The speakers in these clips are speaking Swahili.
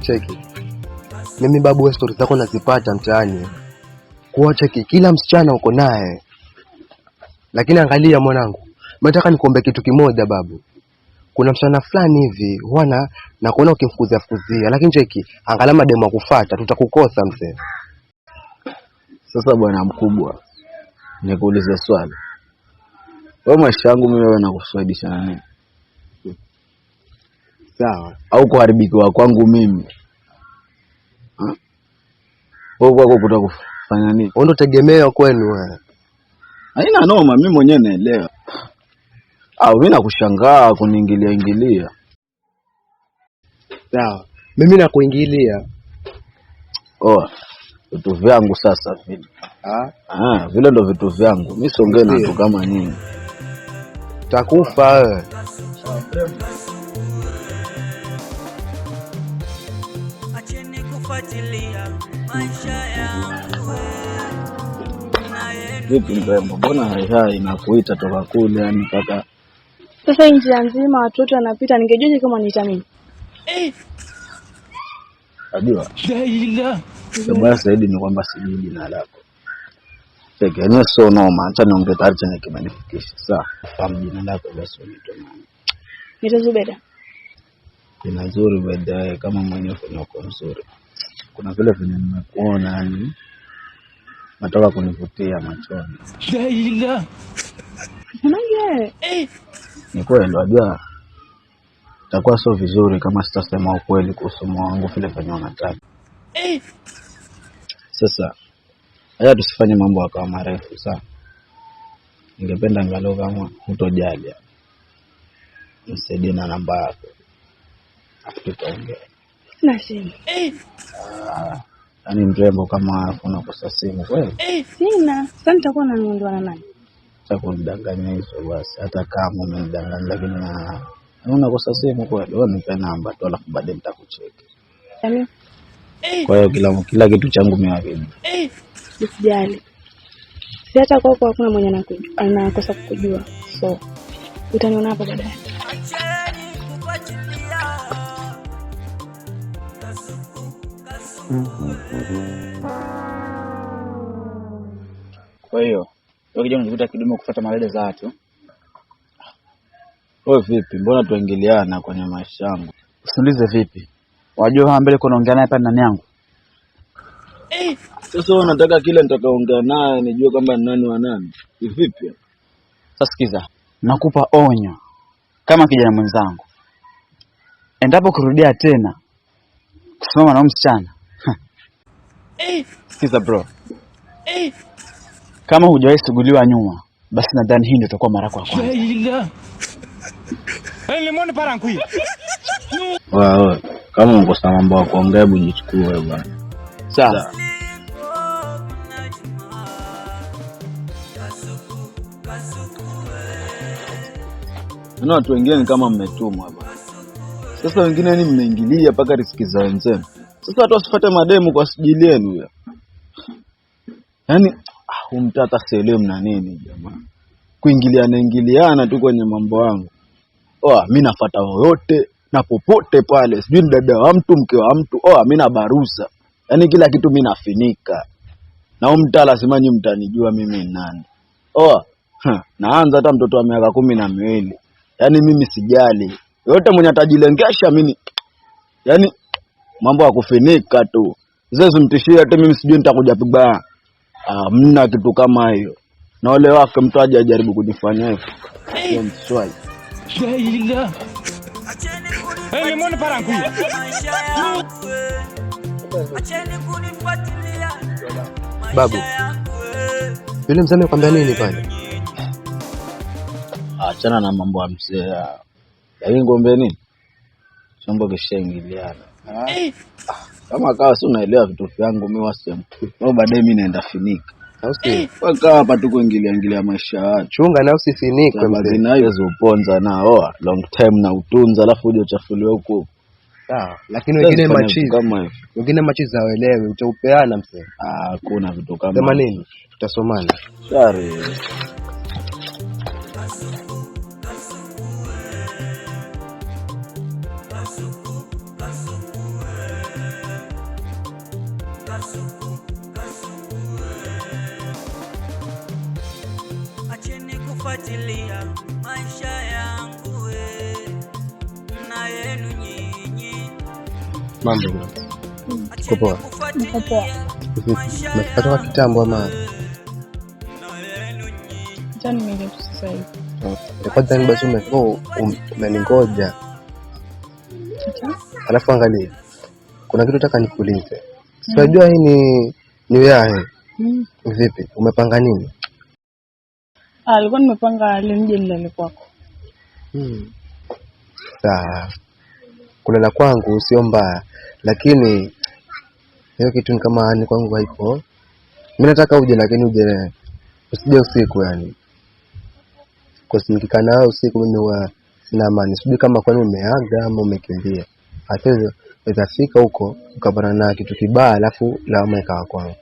cheki. Mimi babu, wewe stories zako nazipata mtaani. Kwa cheki kila msichana uko naye. Lakini angalia mwanangu, nataka nikuombe kitu kimoja babu. Kuna msichana fulani hivi huana na kuona ukimfukuzia fukuzia, lakini cheki angalia mademo akufuata, tutakukosa mzee. Sasa bwana mkubwa, nikuulize swali. Wewe maisha yangu mimi wewe nakufaidisha na nini? Sawa. Au kuharibikiwa kwangu mimi? Wewe kwako kutakufanya nini? Wewe ndo tegemeo kwenu wewe. Haina noma, mimi mwenyewe naelewa. Mimi nakushangaa kuniingilia. Sawa. Mimi nakuingilia. Vitu vyangu sasa vile. Vile ndo vitu vyangu. Mimi siongee na mtu kama nyinyi. Takufa wewe. Acheni kufuatilia maisha yangu. Vipi mrembo? Mbona hai inakuita toka kule yani mpaka sasa njia nzima watoto wanapita, ningejuaje kama nitamini? Najua. Sababu zaidi ni kwamba sijui jina lako. Cheki, ni so noma, acha niongee tayari chenye kimenifikisha. Sawa, fahamu jina lako basi unaitwa nani? Ni Zubeda. Ni nzuri baadaye kama mwenyewe uko mzuri. Kuna vile vile nimekuona yani nataka kunivutia machoni. Unaje? Ni kweli ndo ajua. Itakuwa sio vizuri kama sitasema ukweli kuhusu moyo wangu vile venye unataka. Sasa haya tusifanye mambo yakawa marefu sana. Ningependa angalau kama utojali nisaidie na namba yako. Tutaongea. Nashini. Yaani mrembo kama unakosa simu kweli? Sina. Sasa nitakuwa nanunuliwa na nani? Kunidanganya hizo basi, hata kama umenidanganya lakini na unakosa simu kweli, wewe nipe namba tu alafu baadaye nitakucheki. Yaani kwa hiyo kila kitu changu mimi hapo. Usijali. Si hata kwako hakuna mwenye anakosa kukujua. So utaniona hapo baadaye. Kwa hiyo ukija unajikuta kidume kufuata malele za watu. Wewe vipi? Mbona tuingiliana kwenye maisha yangu? Usiniulize vipi. Wajua hapa mbele kuna ongea naye hapa ndani yangu. Sasa wewe unataka kile nitakaongea naye nijue kama ni nani wa nani. Vipi? Sasa sikiza. Nakupa onyo kama kijana mwenzangu. Endapo kurudia tena kusimama na msichana. Sikiza bro. Kama hujawahi suguliwa nyuma, basi nadhani hii ndio itakuwa mara yako ya kwanza. Limoni parankui. Wewe kama ungosa mambo ya kuongea hebu jichukue bwana. Sawa. Na watu wengine kama mmetumwa bwana. Sasa wengine ni mmeingilia paka riziki za wenzenu. Sasa watu wasifuate mademu kwa sijili yenu ya. Yaani humtata selemu na nini jamaa. Kuingiliana tu kwenye mambo yangu. Mimi nafuata yote na popote pale. Sijui ni dada wa mtu, mke wa mtu. Mimi na barusa. Yaani kila kitu mimi nafinika. Na mtaa lazima nyinyi mtanijua mimi ni nani. Naanza hata mtoto wa miaka 12. Yaani mimi sijali. Yote mwenye atajilengesha mimi. Yaani mambo ya kufinika tu. Sasa mtishie hata mimi sijui nitakuja pigana. Mna kitu kama hiyo. Na wale wake mtu aje ajaribu kujifanya hivyo. Sio mswai. Limoni parankui. Acheni kunifuatilia. Babu. Yule mzee amekwambia nini pale? Achana na mambo ya mzee. Lakini ngombe nini? Chombo kishaingiliana. Kama kawa si unaelewa vitu vyangu mimi wasema. Baadaye mimi naenda finika. Usi. Waka hapa tu kuingilia maisha yako. Chunga na usifinikwe mzee. Na hizo uponza na long time na utunza alafu uje uchafuliwe huko. Sawa, lakini wengine machizi hawaelewi, utaupeana mzee. Hakuna vitu kama. Sema nini? Tutasomana. Shari. Acheni kufuatilia maisha yangu na yenu nyinyi. Mambo Acheni poa. kufuatilia maisha Umetoka kitambo ama? na yenu nyinyi. Jana nimeingia tu sasa hivi. Kwanza basi umeningoja. Alafu angalia. Kuna kitu nataka nikuulize. Unajua hii ni wewe. Vipi? Umepanga nini? Alikuwa nimepanga nje nilale kwako. Sawa. Kulala kwangu sio mbaya, lakini hiyo kitu ni kama ni kwangu haiko. Mimi nataka uje, lakini uje usije usiku yani. Kwa sababu nikikaa nao usiku mimi huwa sina amani. Sijui kama kwani umeaga ama umekimbia. Hata utafika huko ukapata na kitu kibaya alafu lawama ikawa kwangu.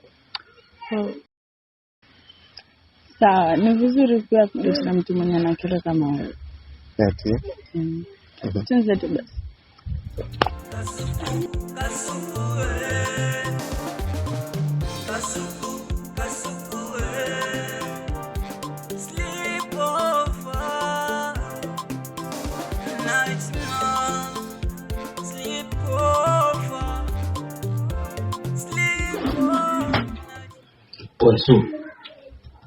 Sawa, ni vizuri pia kudesi na mtu mwenye ana akili kama wewe. Eti? Tuanze tu basi. Sleep over, night more. Sleep over, sleep over. Pole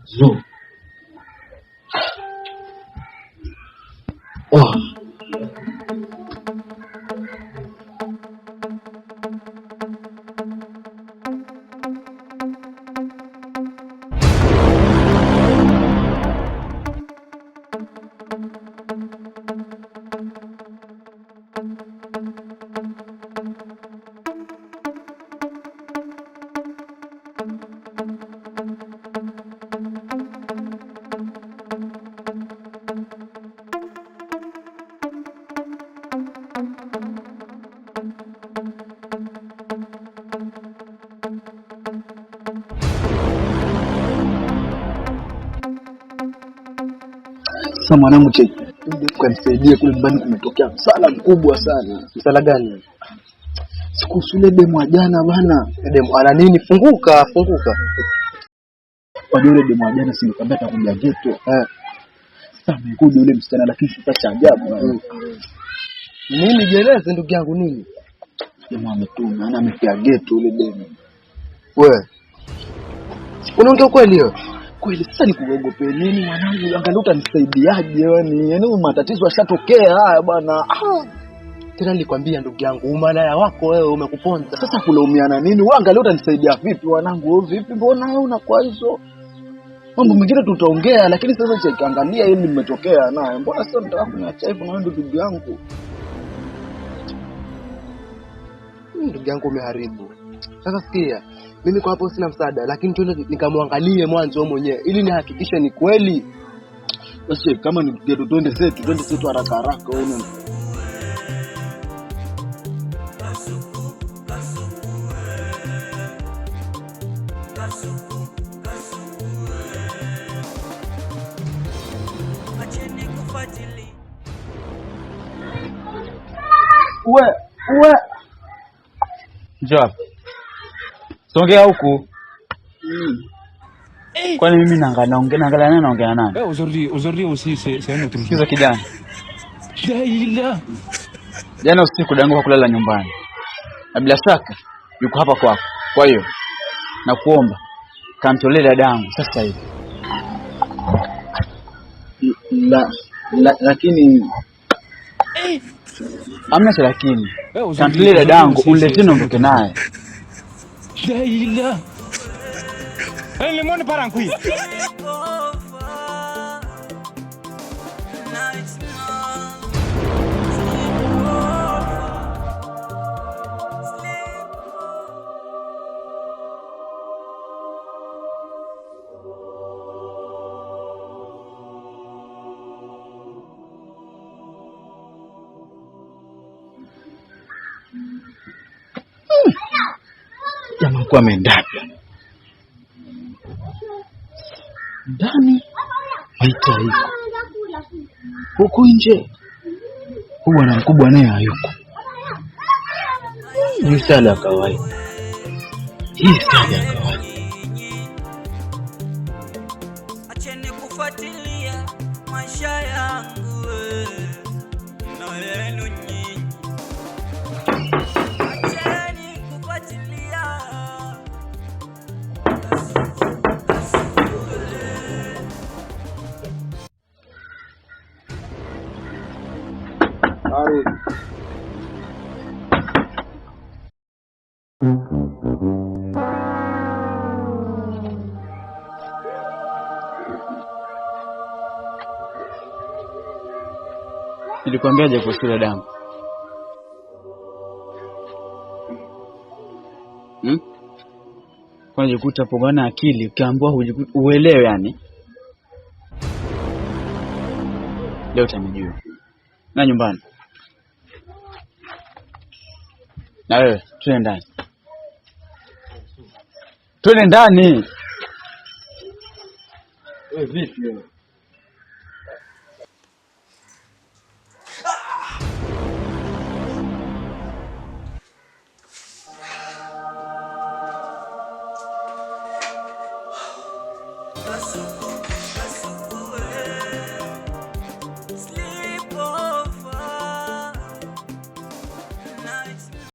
Zu. Oh. Sasa mwanangu cheki. Kanisaidie kule nyumbani kumetokea msala mkubwa sana. Msala gani? Siku sule demu jana bana. Demu ana nini? Funguka. Kwa yule demu jana si nikwambia atakuja geto. Sasa amekuja yule msichana lakini sasa cha ajabu. Nini jeleze ndugu yangu nini? Demu ametuma, ana amepia geto yule demu. Wewe. Unaongea kweli hiyo? Kweli sasa nikuogope nini mwanangu? Angalia utanisaidiaje yani? Yaani matatizo yashatokea haya bwana. Tena nilikwambia ndugu yangu, umalaya wako wewe umekuponza. Sasa kulaumiana nini? Wewe angalia utanisaidia vipi wanangu? Wewe vipi mbona wewe unakuwa hizo? Mambo mengine tutaongea lakini sasa cheki angalia hili limetokea naye. Mbona sasa nataka kuniacha hivyo na wewe ndugu yangu? Ndugu yangu umeharibu. Sasa sikia, mimi kwa hapo sina msaada, lakini twende nikamwangalie mwanzo mwenyewe ili nihakikishe ni kweli. Basi kama ni geto twende zetu haraka uone. Acheni kufuatilia. Uwe. Njoo. Songea huku. Kwani mimi naongea nani? Aujourd'hui aussi c'est un autre jour. Sikiza kijana. Daila. Jana usiku dangu kwa kulala nyumbani. Na bila shaka yuko hapa kwako. Kwa hiyo nakuomba kantolee dadangu sasa hivi. Lakini Amna cha lakini. Kantolee dadangu uletee niondoke naye. Daila. Le monde part en couille. jamaa kwa ameenda ndani maita hiyo huku nje, huyu bwana mkubwa naye hayuko. Ni sala kawaida. Acheni kufuatilia maisha yangu na yenu nyinyi. Acheni kufuatilia Nilikwambiaje kuhusu ile damu? Kwa unajikuta pogana akili ukiambiwa uelewe yani. Leo utanijua. Na nyumbani. Na wewe, twende ndani. Twende ndani. Wewe vipi wewe? That's